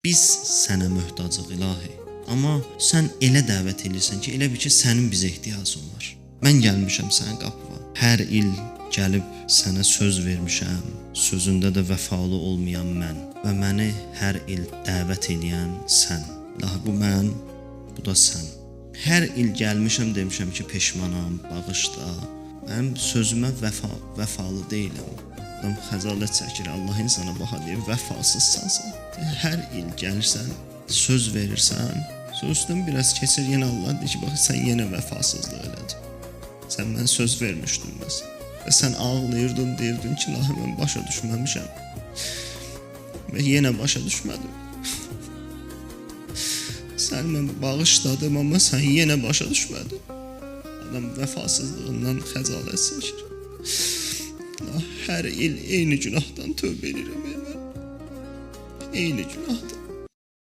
Biz sənə möhtacıq ilahi. Amma sən elə dəvət edirsən ki, elə bil ki, sənin bizə ehtiyacın var. Mən gəlmişəm sənin qapına. Hər il gəlib sənə söz vermişəm. Sözündə də vəfalı olmayan mən və məni hər il dəvət edən sən. İlahi, bu mən, bu da sən. Hər il gəlmişəm demişəm ki, peşmanam, bağışla. Mənim sözümə vəfalı deyiləm. Adam xəcalət çəkir, Allah insana baxa deyir, vəfasızsansan. Hər il gəlirsən, söz verirsən, sözdən biraz keçir, yenə Allah deyir ki, bax, sən yenə vəfasızlıq elədin. Sən mən söz vermişdin bəs. Və sən ağlayırdın, deyirdin ki, lahi mən başa düşməmişəm. Və yenə başa düşmədim. Sən mən bağışladım, amma sən yenə başa düşmədin. Adam vəfasızlığından xəcalət çəkir. Hər il eyni günahdan tövbə edirəm mən. Eyni günahdan.